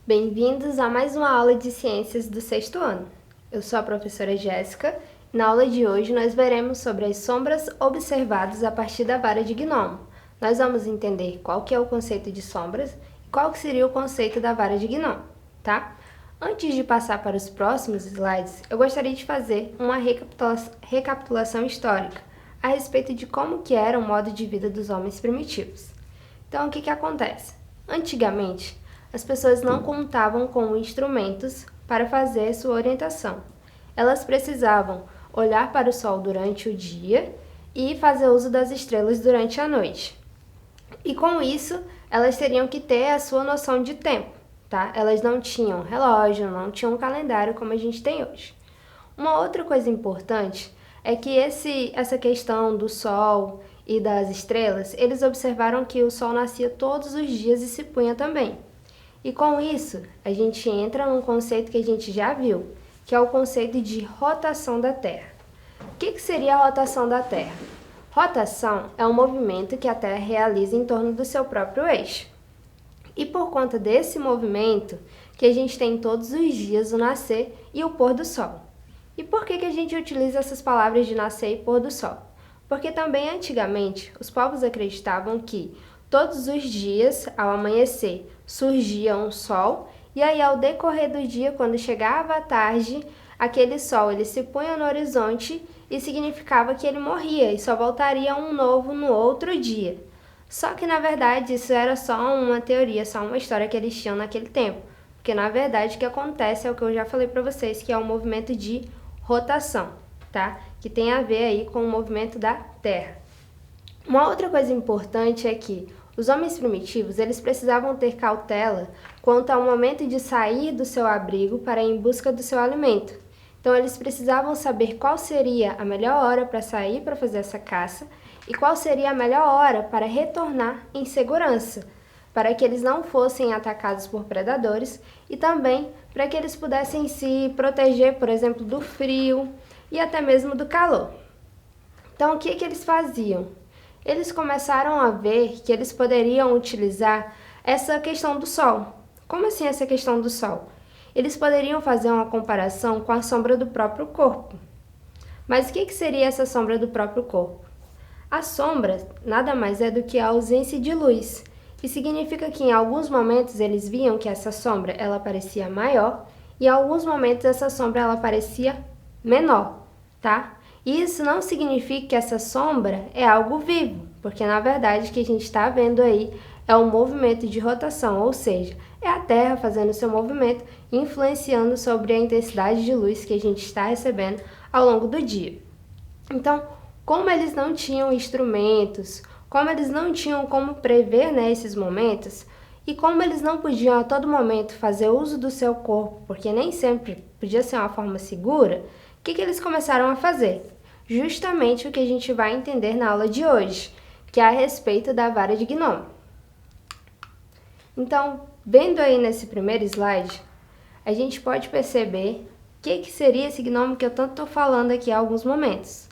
Bem-vindos a mais uma aula de ciências do sexto ano. Eu sou a professora Jéssica e na aula de hoje nós veremos sobre as sombras observadas a partir da vara de gnomo. Nós vamos entender qual que é o conceito de sombras e qual que seria o conceito da vara de gnomo, tá? Antes de passar para os próximos slides, eu gostaria de fazer uma recapitulação histórica a respeito de como que era o modo de vida dos homens primitivos. Então, o que acontece? Antigamente, as pessoas não contavam com instrumentos para fazer sua orientação. Elas precisavam olhar para o sol durante o dia e fazer uso das estrelas durante a noite. E com isso, elas teriam que ter a sua noção de tempo, tá? Elas não tinham relógio, não tinham um calendário como a gente tem hoje. Uma outra coisa importante é que essa questão do sol e das estrelas, eles observaram que o sol nascia todos os dias e se punha também. E com isso, a gente entra num conceito que a gente já viu, que é o conceito de rotação da Terra. O que seria a rotação da Terra? Rotação é um movimento que a Terra realiza em torno do seu próprio eixo. E por conta desse movimento, que a gente tem todos os dias o nascer e o pôr do sol. E por que a gente utiliza essas palavras de nascer e pôr do sol? Porque também antigamente os povos acreditavam que todos os dias, ao amanhecer, surgia um sol, e aí ao decorrer do dia, quando chegava a tarde, aquele sol ele se punha no horizonte e significava que ele morria e só voltaria um novo no outro dia. Só que na verdade isso era só uma teoria, só uma história que eles tinham naquele tempo, porque na verdade o que acontece é o que eu já falei para vocês, que é o movimento de rotação, tá? Que tem a ver aí com o movimento da Terra. Uma outra coisa importante é que os homens primitivos, eles precisavam ter cautela quanto ao momento de sair do seu abrigo para ir em busca do seu alimento. Então, eles precisavam saber qual seria a melhor hora para sair para fazer essa caça e qual seria a melhor hora para retornar em segurança, para que eles não fossem atacados por predadores e também para que eles pudessem se proteger, por exemplo, do frio e até mesmo do calor. Então, o que eles faziam? Eles começaram a ver que eles poderiam utilizar essa questão do sol. Como assim essa questão do sol? Eles poderiam fazer uma comparação com a sombra do próprio corpo. Mas o que seria essa sombra do próprio corpo? A sombra nada mais é do que a ausência de luz, e significa que em alguns momentos eles viam que essa sombra ela parecia maior e em alguns momentos essa sombra ela parecia menor, tá? Isso não significa que essa sombra é algo vivo, porque na verdade o que a gente está vendo aí é um movimento de rotação, ou seja, é a Terra fazendo seu movimento, influenciando sobre a intensidade de luz que a gente está recebendo ao longo do dia. Então, como eles não tinham instrumentos, como eles não tinham como prever, esses momentos, e como eles não podiam a todo momento fazer uso do seu corpo, porque nem sempre podia ser uma forma segura, o que eles começaram a fazer? Justamente o que a gente vai entender na aula de hoje, que é a respeito da vara de gnomo. Então, vendo aí nesse primeiro slide, a gente pode perceber o que seria esse gnomo que eu tanto estou falando aqui há alguns momentos.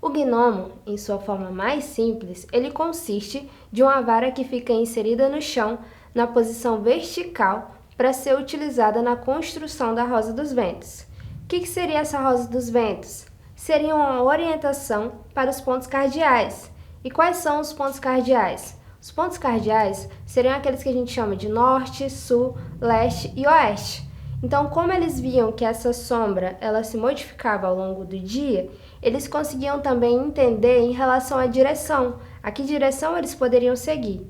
O gnomo, em sua forma mais simples, ele consiste de uma vara que fica inserida no chão na posição vertical para ser utilizada na construção da rosa dos ventos. O que seria essa rosa dos ventos? Seria uma orientação para os pontos cardeais. E quais são os pontos cardeais? Os pontos cardeais seriam aqueles que a gente chama de norte, sul, leste e oeste. Então, como eles viam que essa sombra ela se modificava ao longo do dia, eles conseguiam também entender em relação à direção, a que direção eles poderiam seguir.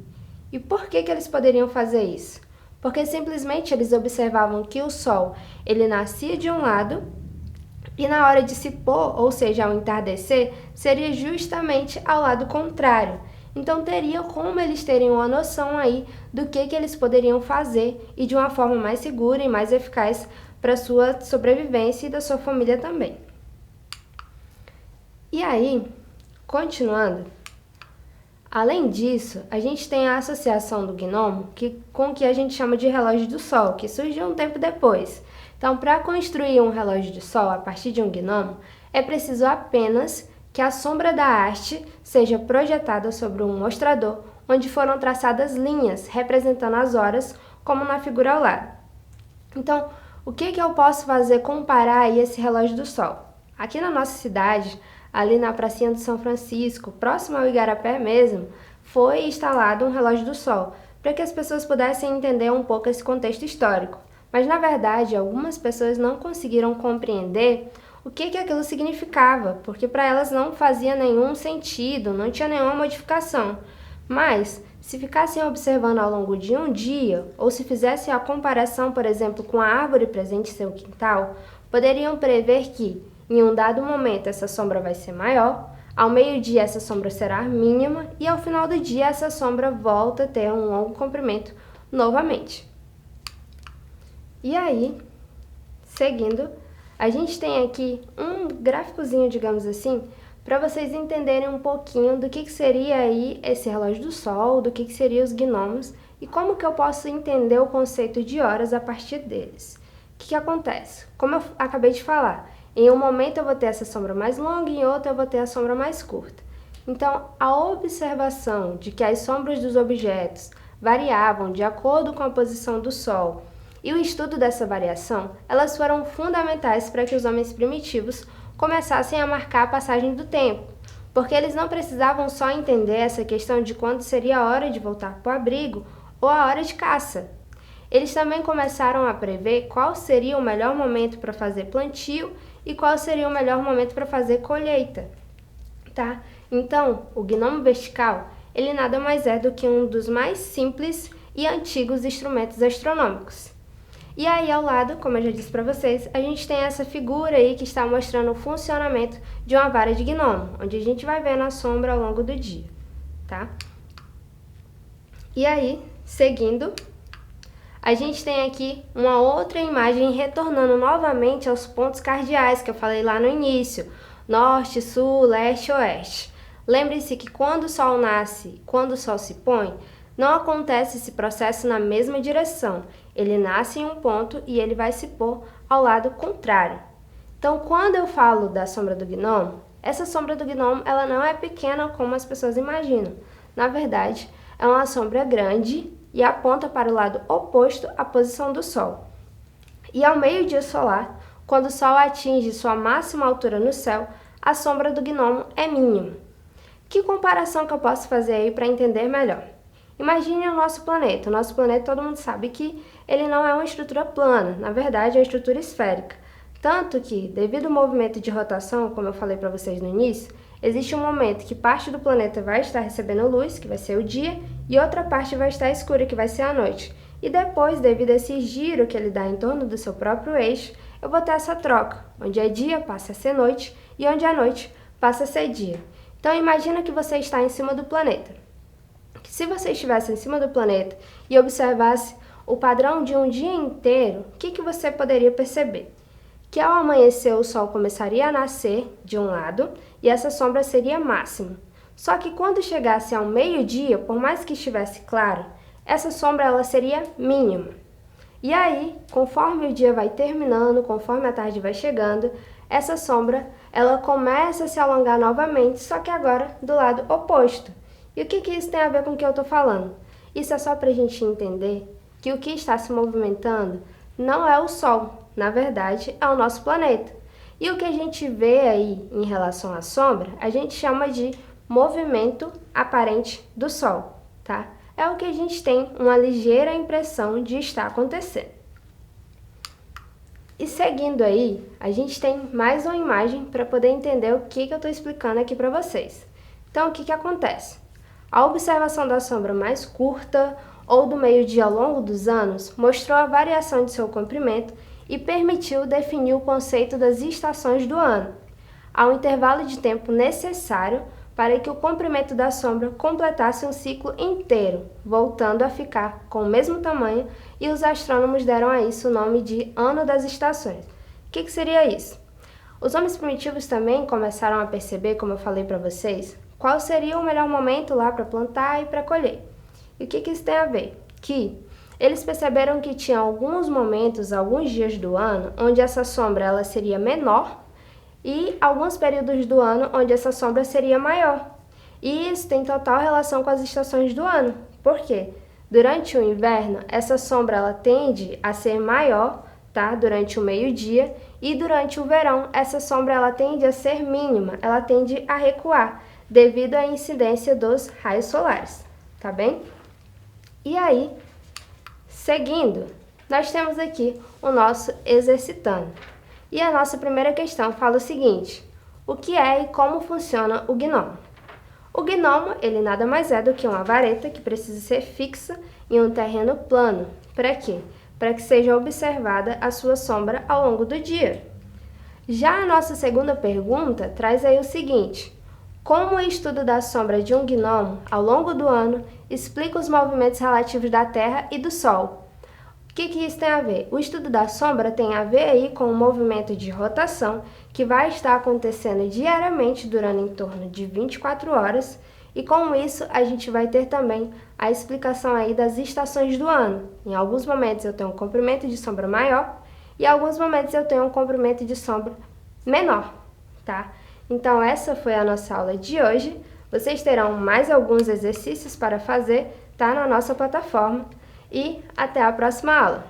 E por que eles poderiam fazer isso? Porque simplesmente eles observavam que o sol ele nascia de um lado e na hora de se pôr, ou seja, ao entardecer, seria justamente ao lado contrário. Então teria como eles terem uma noção aí do que eles poderiam fazer e de uma forma mais segura e mais eficaz para a sua sobrevivência e da sua família também. E aí, continuando, além disso, a gente tem a associação do gnomo com o que a gente chama de relógio do sol, que surgiu um tempo depois. Então, para construir um relógio de sol a partir de um gnomo, é preciso apenas que a sombra da haste seja projetada sobre um mostrador, onde foram traçadas linhas representando as horas, como na figura ao lado. Então, o que eu posso fazer comparar aí esse relógio do sol? Aqui na nossa cidade, ali na pracinha do São Francisco, próximo ao Igarapé mesmo, foi instalado um relógio do sol, para que as pessoas pudessem entender um pouco esse contexto histórico. Mas, na verdade, algumas pessoas não conseguiram compreender o que aquilo significava, porque para elas não fazia nenhum sentido, não tinha nenhuma modificação. Mas, se ficassem observando ao longo de um dia, ou se fizessem a comparação, por exemplo, com a árvore presente em seu quintal, poderiam prever que, em um dado momento, essa sombra vai ser maior, ao meio-dia essa sombra será mínima e ao final do dia essa sombra volta a ter um longo comprimento novamente. E aí, seguindo, a gente tem aqui um gráficozinho, digamos assim, para vocês entenderem um pouquinho do que seria aí esse relógio do sol, do que seriam os gnomos e como que eu posso entender o conceito de horas a partir deles. O que acontece? Como eu acabei de falar, em um momento eu vou ter essa sombra mais longa e em outro eu vou ter a sombra mais curta. Então, a observação de que as sombras dos objetos variavam de acordo com a posição do sol e o estudo dessa variação, elas foram fundamentais para que os homens primitivos começassem a marcar a passagem do tempo, porque eles não precisavam só entender essa questão de quando seria a hora de voltar para o abrigo ou a hora de caça. Eles também começaram a prever qual seria o melhor momento para fazer plantio e qual seria o melhor momento para fazer colheita, tá? Então, o gnomo vertical, ele nada mais é do que um dos mais simples e antigos instrumentos astronômicos. E aí, ao lado, como eu já disse para vocês, a gente tem essa figura aí que está mostrando o funcionamento de uma vara de gnomo, onde a gente vai vendo a sombra ao longo do dia, tá? E aí, seguindo, a gente tem aqui uma outra imagem retornando novamente aos pontos cardeais que eu falei lá no início, norte, sul, leste, oeste. Lembre-se que quando o sol nasce, quando o sol se põe, não acontece esse processo na mesma direção. Ele nasce em um ponto e ele vai se pôr ao lado contrário. Então, quando eu falo da sombra do gnomo, essa sombra do gnomo ela não é pequena como as pessoas imaginam. Na verdade, é uma sombra grande e aponta para o lado oposto à posição do sol. E ao meio-dia solar, quando o sol atinge sua máxima altura no céu, a sombra do gnomo é mínima. Que comparação que eu posso fazer aí para entender melhor? Imagine o nosso planeta. O nosso planeta, todo mundo sabe que ele não é uma estrutura plana, na verdade é uma estrutura esférica. Tanto que, devido ao movimento de rotação, como eu falei para vocês no início, existe um momento que parte do planeta vai estar recebendo luz, que vai ser o dia, e outra parte vai estar escura, que vai ser a noite. E depois, devido a esse giro que ele dá em torno do seu próprio eixo, eu vou ter essa troca, onde é dia passa a ser noite e onde é noite passa a ser dia. Então imagina que você está em cima do planeta. Se você estivesse em cima do planeta e observasse o padrão de um dia inteiro, o que você poderia perceber? Que ao amanhecer o sol começaria a nascer de um lado e essa sombra seria máxima. Só que quando chegasse ao meio-dia, por mais que estivesse claro, essa sombra ela seria mínima. E aí, conforme o dia vai terminando, conforme a tarde vai chegando, essa sombra ela começa a se alongar novamente, só que agora do lado oposto. E o que isso tem a ver com o que eu estou falando? Isso é só para a gente entender que o que está se movimentando não é o Sol, na verdade é o nosso planeta. E o que a gente vê aí em relação à sombra, a gente chama de movimento aparente do Sol, tá? É o que a gente tem uma ligeira impressão de estar acontecendo. E seguindo aí, a gente tem mais uma imagem para poder entender o que eu estou explicando aqui para vocês. Então, o que acontece? A observação da sombra mais curta ou do meio-dia ao longo dos anos mostrou a variação de seu comprimento e permitiu definir o conceito das estações do ano, ao intervalo de tempo necessário para que o comprimento da sombra completasse um ciclo inteiro, voltando a ficar com o mesmo tamanho, e os astrônomos deram a isso o nome de Ano das Estações. O que seria isso? Os homens primitivos também começaram a perceber, como eu falei para vocês, qual seria o melhor momento lá para plantar e para colher. E o que isso tem a ver? Que eles perceberam que tinha alguns momentos, alguns dias do ano, onde essa sombra ela seria menor e alguns períodos do ano onde essa sombra seria maior. E isso tem total relação com as estações do ano. Por quê? Durante o inverno, essa sombra ela tende a ser maior, tá? Durante o meio-dia, e durante o verão, essa sombra ela tende a ser mínima, ela tende a recuar, devido à incidência dos raios solares, tá bem? E aí, seguindo, nós temos aqui o nosso exercitando. E a nossa primeira questão fala o seguinte: o que é e como funciona o gnomo? O gnomo, ele nada mais é do que uma vareta que precisa ser fixa em um terreno plano. Para quê? Para que seja observada a sua sombra ao longo do dia. Já a nossa segunda pergunta traz aí o seguinte: como o estudo da sombra de um gnomo ao longo do ano explica os movimentos relativos da Terra e do Sol? O que isso tem a ver? O estudo da sombra tem a ver aí com o movimento de rotação que vai estar acontecendo diariamente durante em torno de 24 horas, e com isso a gente vai ter também a explicação aí das estações do ano. Em alguns momentos eu tenho um comprimento de sombra maior e em alguns momentos eu tenho um comprimento de sombra menor, tá? Então essa foi a nossa aula de hoje. Vocês terão mais alguns exercícios para fazer, tá, na nossa plataforma. E até a próxima aula!